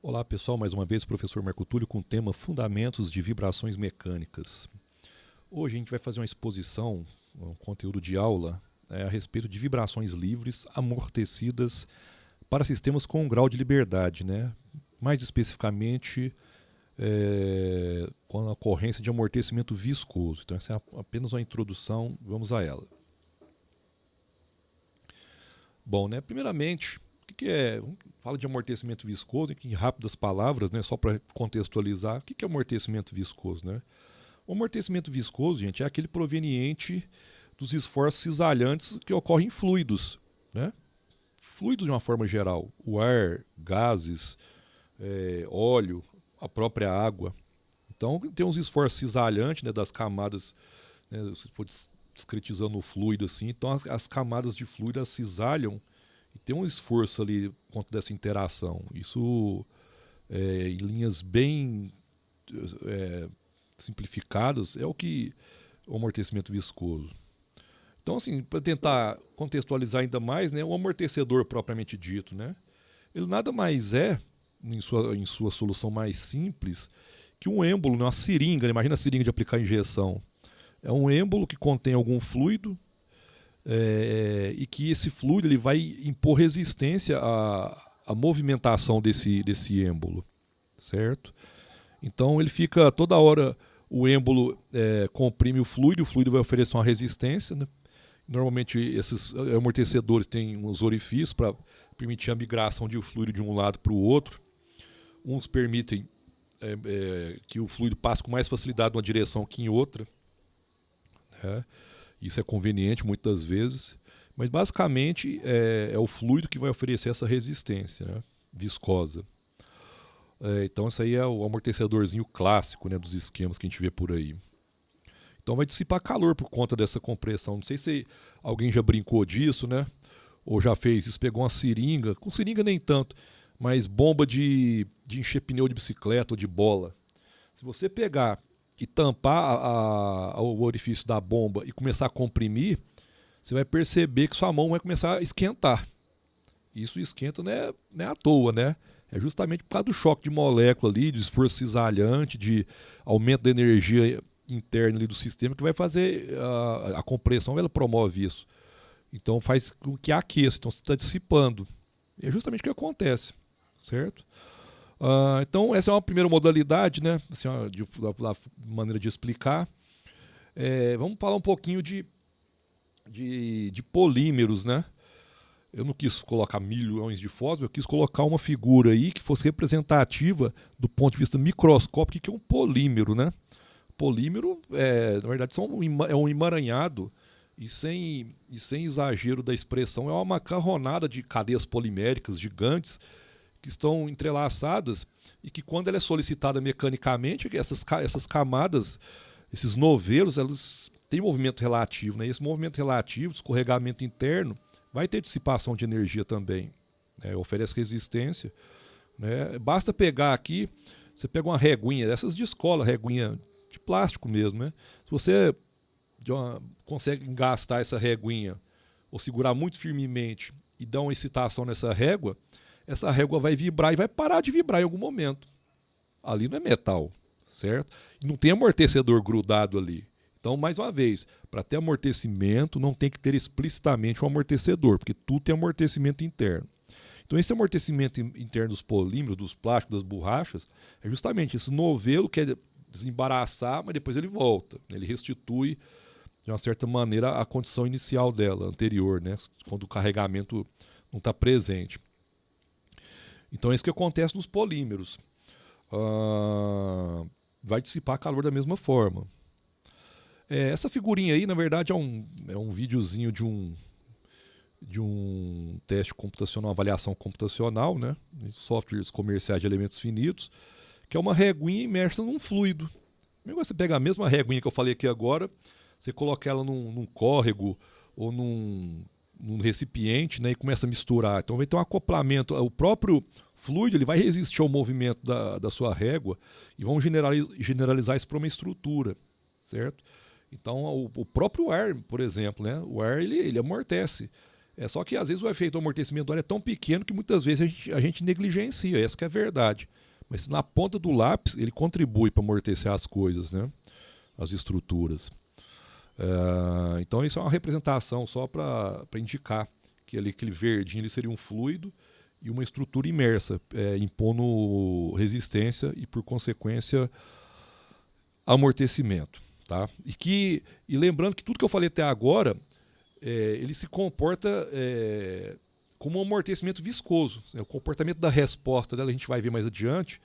Olá pessoal, mais uma vez o professor Marco Túlio com o tema Fundamentos de Vibrações Mecânicas. Hoje a gente vai fazer uma exposição, um conteúdo de aula a respeito de vibrações livres amortecidas para sistemas com um grau de liberdade, né? Mais especificamente com a ocorrência de amortecimento viscoso. Então essa é apenas uma introdução, vamos a ela. Bom, né? Primeiramente, o que é? Fala de amortecimento viscoso, em rápidas palavras, né? Só para contextualizar, o que é amortecimento viscoso, né? O amortecimento viscoso, gente, é aquele proveniente dos esforços cisalhantes que ocorrem em fluidos, né? Fluidos de uma forma geral, o ar, gases, óleo, a própria água. Então tem uns esforços cisalhantes, né, das camadas, né, você pode discretizando o fluido assim, então as camadas de fluido elas cisalham e tem um esforço ali por conta dessa interação. Isso em linhas bem simplificadas é o amortecimento viscoso. Então, assim, para tentar contextualizar ainda mais, né, o amortecedor propriamente dito, né, ele nada mais é, em sua solução mais simples, que um êmbolo, né, uma seringa. Imagina a seringa de aplicar injeção. É um êmbolo que contém algum fluido e que esse fluido ele vai impor resistência à movimentação desse êmbolo, certo? Então ele fica toda hora, o êmbolo comprime o fluido vai oferecer uma resistência, né? Normalmente esses amortecedores têm uns orifícios para permitir a migração de fluido de um lado para o outro. Uns permitem que o fluido passe com mais facilidade numa direção que em outra, né? Isso é conveniente muitas vezes, mas basicamente é o fluido que vai oferecer essa resistência, né, viscosa. Então isso aí é o amortecedorzinho clássico, né, dos esquemas que a gente vê por aí. Então vai dissipar calor por conta dessa compressão. Não sei se alguém já brincou disso, né? Ou já fez isso, pegou uma seringa, com seringa nem tanto, mas bomba de encher pneu de bicicleta ou de bola. Se você pegar e tampar o orifício da bomba e começar a comprimir, você vai perceber que sua mão vai começar a esquentar. Isso esquenta não é à toa, né? É justamente por causa do choque de molécula ali, de esforço cisalhante, de aumento da energia interna ali do sistema que vai fazer a compressão, ela promove isso. Então faz com que aqueça, então você está dissipando. E é justamente o que acontece, certo? Então essa é uma primeira modalidade, né? Assim, da maneira de explicar. Vamos falar um pouquinho de polímeros, né? Eu não quis colocar milhões de fotos, eu quis colocar uma figura aí que fosse representativa do ponto de vista microscópico, que é um polímero, né? Polímero, na verdade, é um emaranhado e sem exagero da expressão, é uma macarronada de cadeias poliméricas gigantes que estão entrelaçadas e que, quando ela é solicitada mecanicamente, essas camadas, esses novelos, elas têm movimento relativo, né? E esse movimento relativo, escorregamento interno, vai ter dissipação de energia também, né? Oferece resistência, né? Basta pegar aqui, você pega uma reguinha, essas de escola, reguinha de plástico mesmo, né? Se você consegue engastar essa reguinha ou segurar muito firmemente e dar uma excitação nessa régua, essa régua vai vibrar e vai parar de vibrar em algum momento. Ali não é metal, certo? E não tem amortecedor grudado ali. Então, mais uma vez, para ter amortecimento, não tem que ter explicitamente um amortecedor, porque tudo tem amortecimento interno. Então, esse amortecimento interno dos polímeros, dos plásticos, das borrachas, é justamente esse novelo que é desembaraçar, mas depois ele volta. Ele restitui, de uma certa maneira, a condição inicial dela, anterior, né? Quando o carregamento não está presente. Então é isso que acontece nos polímeros. Vai dissipar calor da mesma forma. Essa figurinha aí, na verdade, é um videozinho de um teste computacional, uma avaliação computacional, né? Em softwares comerciais de elementos finitos, que é uma reguinha imersa num fluido. Você pega a mesma reguinha que eu falei aqui agora, você coloca ela num córrego ou num recipiente, né, e começa a misturar. Então vai ter um acoplamento. O próprio fluido ele vai resistir ao movimento da sua régua e vão generalizar isso para uma estrutura, certo? Então o próprio ar, por exemplo, né, o ar ele amortece. É só que às vezes o efeito do amortecimento do ar é tão pequeno que muitas vezes a gente negligencia, essa que é a verdade. Mas na ponta do lápis ele contribui para amortecer as coisas, né? As estruturas. Então isso é uma representação só para indicar que aquele verdinho ele seria um fluido e uma estrutura imersa, impondo resistência e, por consequência, amortecimento. Tá? E lembrando que tudo que eu falei até agora, ele se comporta como um amortecimento viscoso. O comportamento da resposta dela a gente vai ver mais adiante,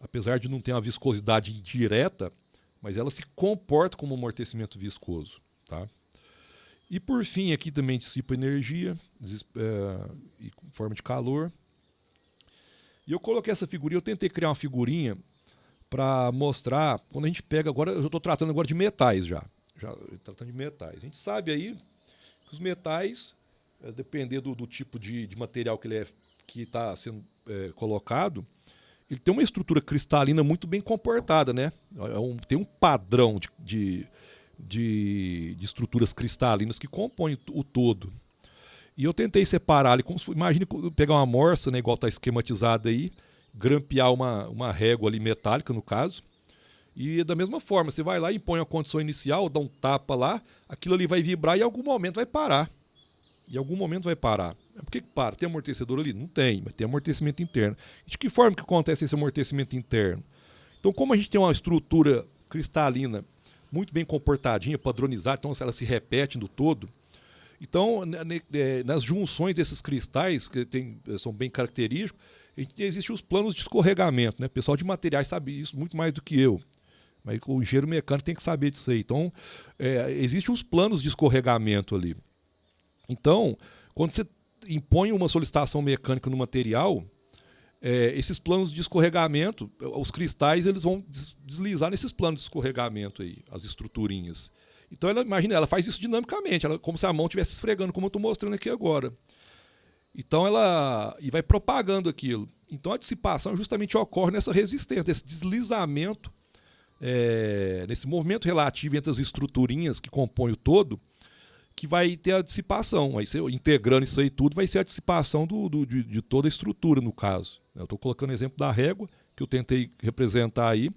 apesar de não ter uma viscosidade direta, mas ela se comporta como um amortecimento viscoso. Tá? E por fim, aqui também dissipa energia em forma de calor. E eu coloquei essa figurinha, eu tentei criar uma figurinha para mostrar, quando a gente pega agora, eu estou tratando agora de metais já tratando de metais. A gente sabe aí que os metais, dependendo do tipo de material que está sendo colocado, ele tem uma estrutura cristalina muito bem comportada, né? Tem um padrão de estruturas cristalinas que compõem o todo. E eu tentei separar ali, imagine pegar uma morsa, né, igual está esquematizada aí, grampear uma régua ali metálica, no caso, e da mesma forma, você vai lá e põe a condição inicial, dá um tapa lá, aquilo ali vai vibrar e em algum momento vai parar. Em algum momento vai parar. Por que para? Tem amortecedor ali? Não tem, mas tem amortecimento interno. De que forma que acontece esse amortecimento interno? Então, como a gente tem uma estrutura cristalina muito bem comportadinha, padronizada, então ela se repete no todo. Então, nas junções desses cristais, que são bem característicos, existem os planos de escorregamento. Né? O pessoal de materiais sabe isso muito mais do que eu. Mas o engenheiro mecânico tem que saber disso aí. Então, existem os planos de escorregamento ali. Então, quando você impõe uma solicitação mecânica no material, esses planos de escorregamento, os cristais eles vão deslizar nesses planos de escorregamento aí, as estruturinhas. Então, imagina, ela faz isso dinamicamente, como se a mão estivesse esfregando, como eu estou mostrando aqui agora. Então, e vai propagando aquilo. Então, a dissipação justamente ocorre nessa resistência, desse deslizamento, nesse movimento relativo entre as estruturinhas que compõem o todo, que vai ter a dissipação. Aí, integrando isso aí tudo, vai ser a dissipação de toda a estrutura, no caso. Eu estou colocando o exemplo da régua, que eu tentei representar aí,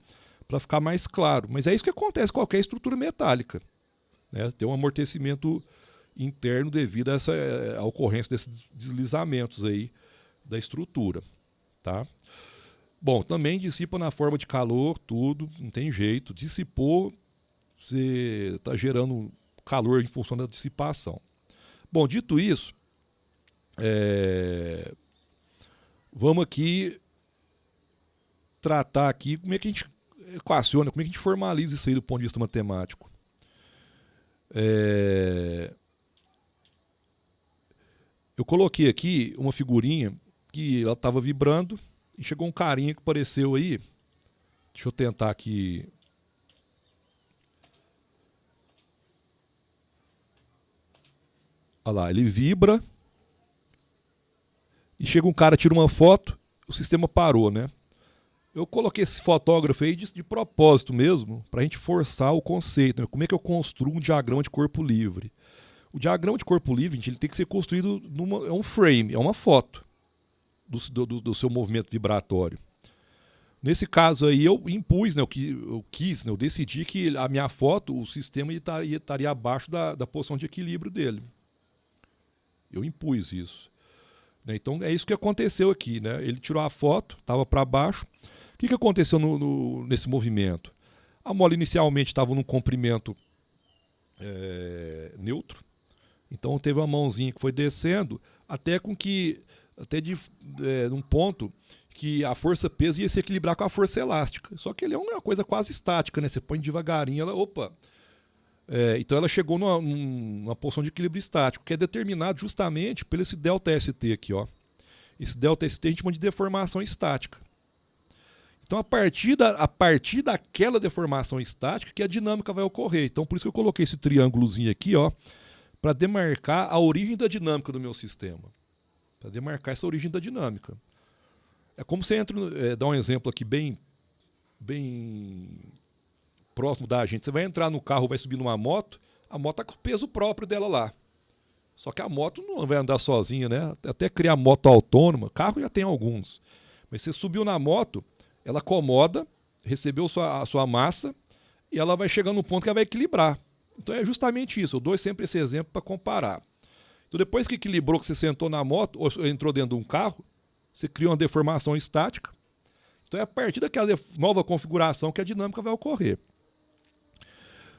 para ficar mais claro. Mas é isso que acontece com qualquer estrutura metálica. Né? Tem um amortecimento interno devido a a ocorrência desses deslizamentos aí da estrutura. Tá? Bom, também dissipa na forma de calor, tudo, não tem jeito. Dissipou, você está gerando calor em função da dissipação. Bom, dito isso, vamos aqui tratar aqui como é que a gente equaciona, como é que a gente formaliza isso aí do ponto de vista matemático. Eu coloquei aqui uma figurinha que ela estava vibrando e chegou um carinha que apareceu aí. Deixa eu tentar aqui. Olha lá, ele vibra e chega um cara, tira uma foto, o sistema parou, né? Eu coloquei esse fotógrafo aí de propósito mesmo, para a gente forçar o conceito, né? Como é que eu construo um diagrama de corpo livre? O diagrama de corpo livre, gente, ele tem que ser construído é um frame, é uma foto do seu movimento vibratório. Nesse caso aí eu impus, né, eu decidi que a minha foto, o sistema estaria abaixo da posição de equilíbrio dele. Eu impus isso. Então é isso que aconteceu aqui. Né? Ele tirou a foto, estava para baixo. O que aconteceu nesse movimento? A mola inicialmente estava num comprimento neutro. Então teve uma mãozinha que foi descendo até num ponto que a força peso ia se equilibrar com a força elástica. Só que ele é uma coisa quase estática, né? Você põe devagarinho, então ela chegou numa posição de equilíbrio estático, que é determinado justamente por esse ΔST aqui. Ó. Esse ΔST a gente chama de deformação estática. Então, a partir daquela deformação estática que a dinâmica vai ocorrer. Então, por isso que eu coloquei esse triângulozinho aqui, para demarcar a origem da dinâmica do meu sistema. Para demarcar essa origem da dinâmica. É como você dá um exemplo aqui bem próximo da gente. Você vai entrar no carro, vai subir numa moto, a moto está com o peso próprio dela lá. Só que a moto não vai andar sozinha, né? Até criar moto autônoma, carro já tem alguns. Mas você subiu na moto, ela acomoda, recebeu a sua massa e ela vai chegar no ponto que ela vai equilibrar. Então é justamente isso. Eu dou sempre esse exemplo para comparar. Então depois que equilibrou, que você sentou na moto ou entrou dentro de um carro, você cria uma deformação estática. Então é a partir daquela nova configuração que a dinâmica vai ocorrer.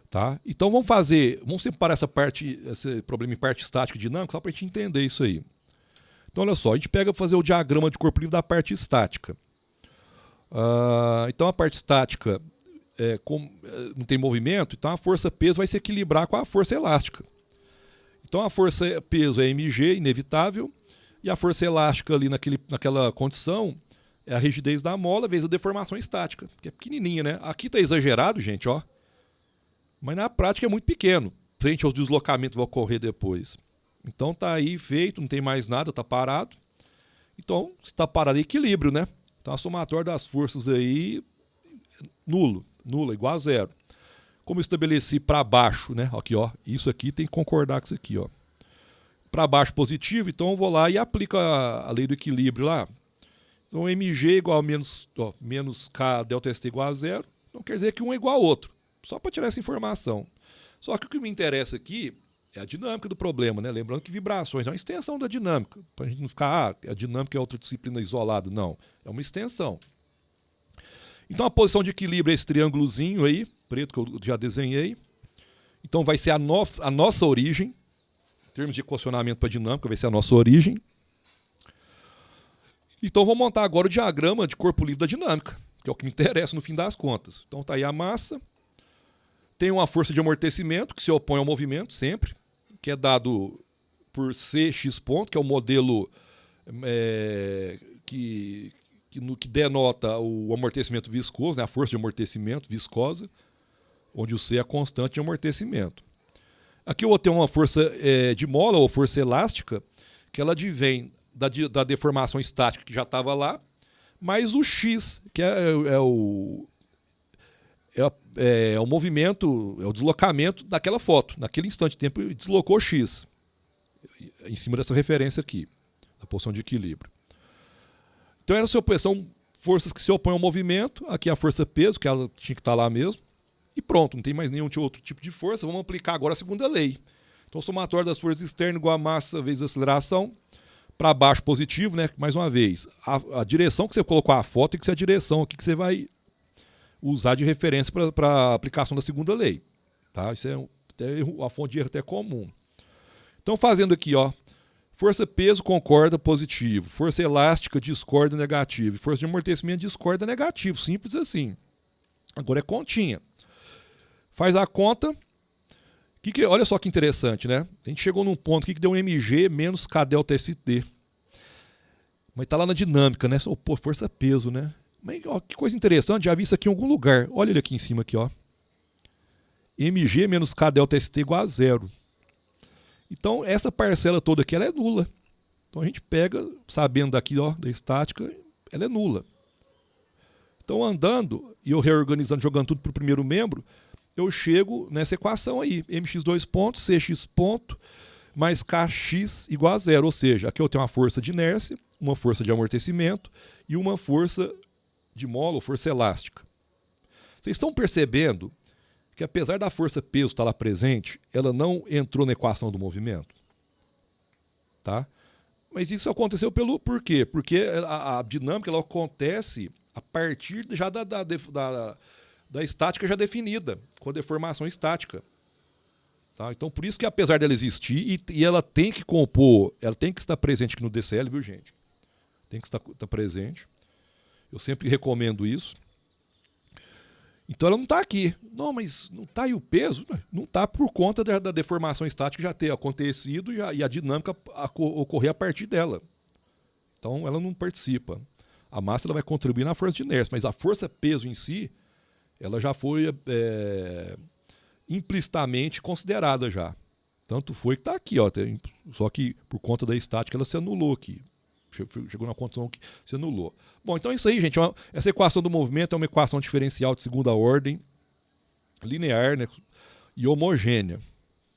Tá? Então vamos separar esse problema em parte estática e dinâmica, só para a gente entender isso aí. Então olha só, a gente pega fazer o diagrama de corpo livre da parte estática. Então a parte estática não tem movimento, então a força-peso vai se equilibrar com a força elástica. Então a força-peso é mg, inevitável, e a força elástica ali naquela condição é a rigidez da mola vezes a deformação estática, que é pequenininha, né? Aqui está exagerado, gente, ó. Mas na prática é muito pequeno, frente aos deslocamentos que vão ocorrer depois. Então tá aí feito, não tem mais nada, tá parado. Então, se tá parado é equilíbrio, né? Então a somatória das forças aí, nula, igual a zero. Como eu estabeleci para baixo, né? Aqui, ó, isso aqui tem que concordar com isso aqui, ó. Para baixo positivo, então eu vou lá e aplico a lei do equilíbrio lá. Então mg igual a menos k delta st igual a zero. Então quer dizer que um é igual ao outro. Só para tirar essa informação. Só que o que me interessa aqui é a dinâmica do problema, né? Lembrando que vibrações é uma extensão da dinâmica. Para a gente não ficar, a dinâmica é outra disciplina isolada. Não, é uma extensão. Então a posição de equilíbrio é esse triângulozinho aí, preto, que eu já desenhei. Então vai ser a nossa origem. Em termos de equacionamento para dinâmica, vai ser a nossa origem. Então vou montar agora o diagrama de corpo livre da dinâmica, que é o que me interessa no fim das contas. Então tá aí a massa. Tem uma força de amortecimento que se opõe ao movimento sempre, que é dado por Cx ponto, que é o modelo que denota o amortecimento viscoso, né, a força de amortecimento viscosa, onde o C é a constante de amortecimento. Aqui eu vou ter uma força de mola ou força elástica, que ela advém da deformação estática que já estava lá, mais o X, que é o movimento, é o deslocamento daquela foto. Naquele instante de tempo, deslocou X. Em cima dessa referência aqui, da posição de equilíbrio. Então, são forças que se opõem ao movimento. Aqui a força-peso, que ela tinha que estar lá mesmo. E pronto, não tem mais nenhum outro tipo de força. Vamos aplicar agora a segunda lei. Então, o somatório das forças externas igual a massa vezes a aceleração. Para baixo positivo, né? Mais uma vez, a direção que você colocou a foto tem que ser a direção aqui que você vai usar de referência para a aplicação da segunda lei. Tá? Isso é a fonte de erro até comum. Então, fazendo aqui, ó, força-peso concorda positivo, força elástica discorda negativo, e força de amortecimento discorda negativo. Simples assim. Agora é continha. Faz a conta. Olha só que interessante, né? A gente chegou num ponto aqui que deu um mg menos k delta st. Mas está lá na dinâmica, né? Pô, força-peso, né? Mas, ó, que coisa interessante, já vi isso aqui em algum lugar. Olha ele aqui em cima, aqui, ó. mg menos k delta st igual a zero. Então, essa parcela toda aqui ela é nula. Então, a gente pega, sabendo daqui, ó, da estática, ela é nula. Então, andando e eu reorganizando, jogando tudo para o primeiro membro, eu chego nessa equação aí. mx2 pontos, cx ponto, mais kx igual a zero. Ou seja, aqui eu tenho uma força de inércia, uma força de amortecimento e uma força de mola ou força elástica. Vocês estão percebendo que apesar da força peso estar lá presente, ela não entrou na equação do movimento? Tá? Mas isso aconteceu por quê? Porque a dinâmica ela acontece a partir já da estática já definida, com a deformação estática. Tá? Então, por isso que apesar dela existir, e ela tem que compor, ela tem que estar presente aqui no DCL, viu, gente? Tem que estar presente. Eu sempre recomendo isso. Então ela não está aqui. Não, mas não está aí o peso? Não está por conta da deformação estática já ter acontecido e a dinâmica ocorrer a partir dela. Então ela não participa. A massa ela vai contribuir na força de inércia, mas a força-peso em si, ela já foi implicitamente considerada já. Tanto foi que está aqui, ó, só que por conta da estática ela se anulou aqui. Chegou na condição que se anulou. Bom, então é isso aí, gente. Essa equação do movimento é uma equação diferencial de segunda ordem, linear, né, e homogênea.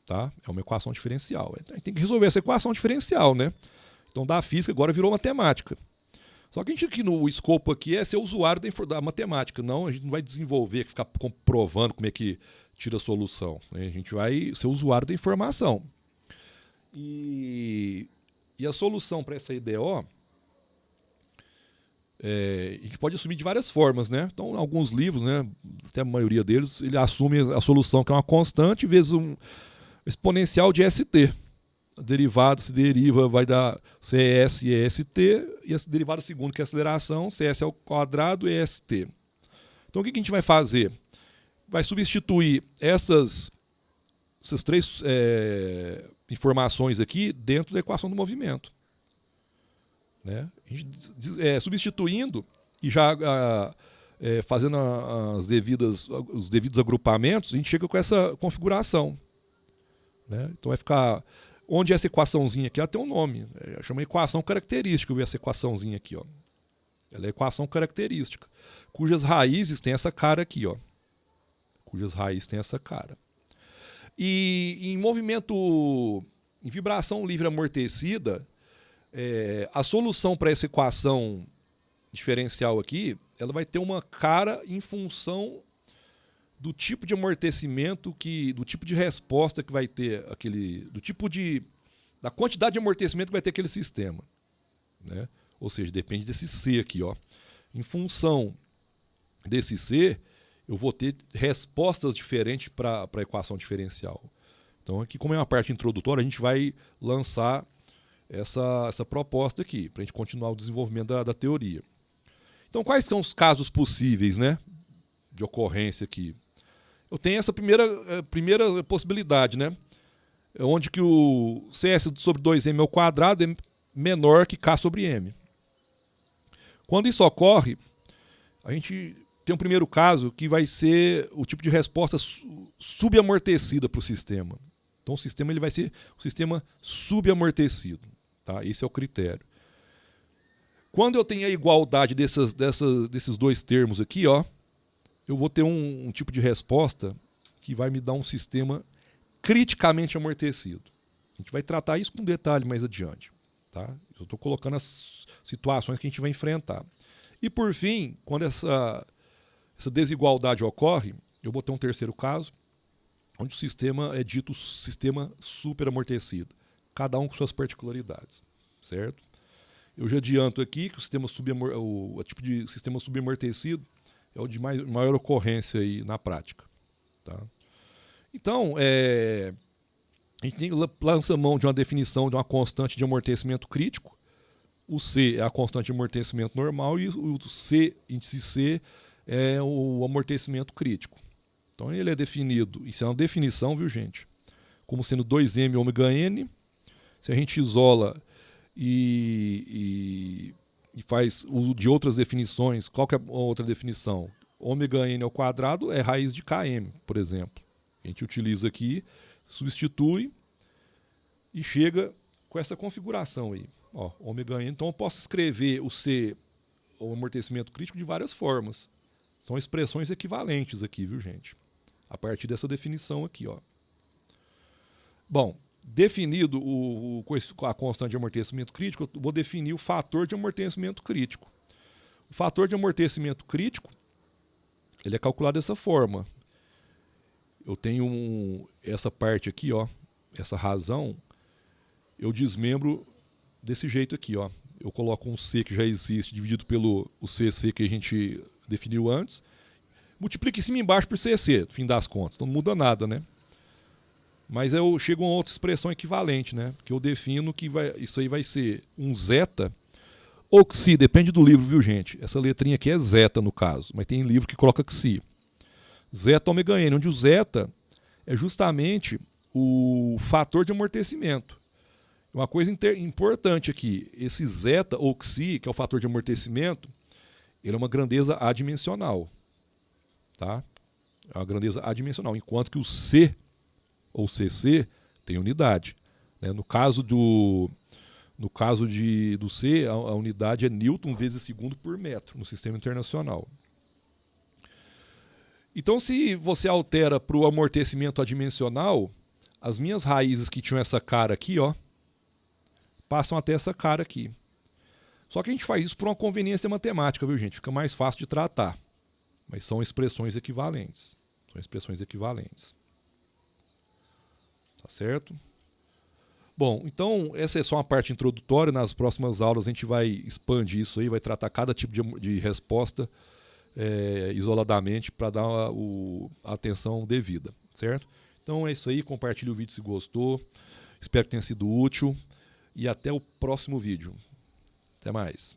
Tá? Tá? É uma equação diferencial. A gente tem que resolver essa equação diferencial, né? Então, da física agora virou matemática. Só que a gente aqui no escopo aqui é ser usuário da matemática. Não, a gente não vai desenvolver, ficar comprovando como é que tira a solução. Né? A gente vai ser usuário da informação. E a solução para essa IDO, a gente pode assumir de várias formas, né? Então, alguns livros, né, até a maioria deles, ele assume a solução que é uma constante vezes um exponencial de ST. A derivada se deriva, vai dar CS e EST, e a derivada segundo, que é a aceleração, CS ao quadrado e EST. Então, o que a gente vai fazer? Vai substituir essas três informações aqui dentro da equação do movimento. Né? A gente, substituindo e já fazendo os devidos agrupamentos, a gente chega com essa configuração. Né? Então vai ficar... Onde essa equaçãozinha aqui ela tem um nome. Chama equação característica, essa equaçãozinha aqui. Ó. Ela é equação característica, cujas raízes tem essa cara aqui. Ó. Cujas raízes tem essa cara. E em movimento, em vibração livre amortecida, a solução para essa equação diferencial aqui, ela vai ter uma cara em função do tipo de amortecimento, do tipo de resposta que vai ter da quantidade de amortecimento que vai ter aquele sistema. Né? Ou seja, depende desse C aqui. Ó. Em função desse C, eu vou ter respostas diferentes para a equação diferencial. Então, aqui, como é uma parte introdutória, a gente vai lançar essa proposta aqui, para a gente continuar o desenvolvimento da teoria. Então, quais são os casos possíveis, né, de ocorrência aqui? Eu tenho essa primeira possibilidade, né, onde que o CS sobre 2m ao quadrado é menor que K sobre M. Quando isso ocorre, a gente tem um primeiro caso que vai ser o tipo de resposta subamortecida para o sistema. Então o sistema ele vai ser um sistema subamortecido. Tá? Esse é o critério. Quando eu tenho a igualdade desses dois termos aqui, ó, eu vou ter um tipo de resposta que vai me dar um sistema criticamente amortecido. A gente vai tratar isso com detalhe mais adiante. Tá? Eu estou colocando as situações que a gente vai enfrentar. E por fim, quando essa desigualdade ocorre, eu vou ter um terceiro caso, onde o sistema é dito sistema superamortecido, cada um com suas particularidades, certo? Eu já adianto aqui que o tipo de sistema subamortecido é o de maior ocorrência aí na prática. Tá? Então, a gente lança mão de uma definição de uma constante de amortecimento crítico. O C é a constante de amortecimento normal e o C, índice C, é o amortecimento crítico. Então ele é definido, isso é uma definição, viu gente, como sendo 2m ômega n. Se a gente isola e faz uso de outras definições, qual que é a outra definição? Ômega n ao quadrado é raiz de km, por exemplo. A gente utiliza aqui, substitui e chega com essa configuração aí. Ó, ômega n. Então eu posso escrever o C, o amortecimento crítico, de várias formas. São expressões equivalentes aqui, viu gente? A partir dessa definição aqui, ó. Bom, definido a constante de amortecimento crítico, eu vou definir o fator de amortecimento crítico. O fator de amortecimento crítico, ele é calculado dessa forma. Eu tenho essa parte aqui, ó, essa razão, eu desmembro desse jeito aqui, ó. Eu coloco um C que já existe dividido pelo o CC que a gente definiu antes, multiplica em cima e embaixo por CC, no fim das contas, então não muda nada, né? Mas eu chego a uma outra expressão equivalente, né? Que eu defino que isso aí vai ser um zeta ou xi, depende do livro, viu gente? Essa letrinha aqui é zeta no caso, mas tem livro que coloca xi. Zeta ômega n, onde o zeta é justamente o fator de amortecimento. Uma coisa importante aqui, esse zeta ou xi, que é o fator de amortecimento, ele é uma grandeza adimensional. Tá? É uma grandeza adimensional, enquanto que o C ou CC tem unidade. Né? No caso do C, a unidade é Newton vezes segundo por metro no sistema internacional. Então, se você altera para o amortecimento adimensional, as minhas raízes que tinham essa cara aqui, ó, passam até essa cara aqui. Só que a gente faz isso por uma conveniência matemática, viu, gente? Fica mais fácil de tratar. Mas são expressões equivalentes. São expressões equivalentes. Tá certo? Bom, então essa é só uma parte introdutória. Nas próximas aulas a gente vai expandir isso aí, vai tratar cada tipo de resposta isoladamente para dar a atenção devida, certo? Então é isso aí, compartilhe o vídeo se gostou. Espero que tenha sido útil e até o próximo vídeo. Até mais.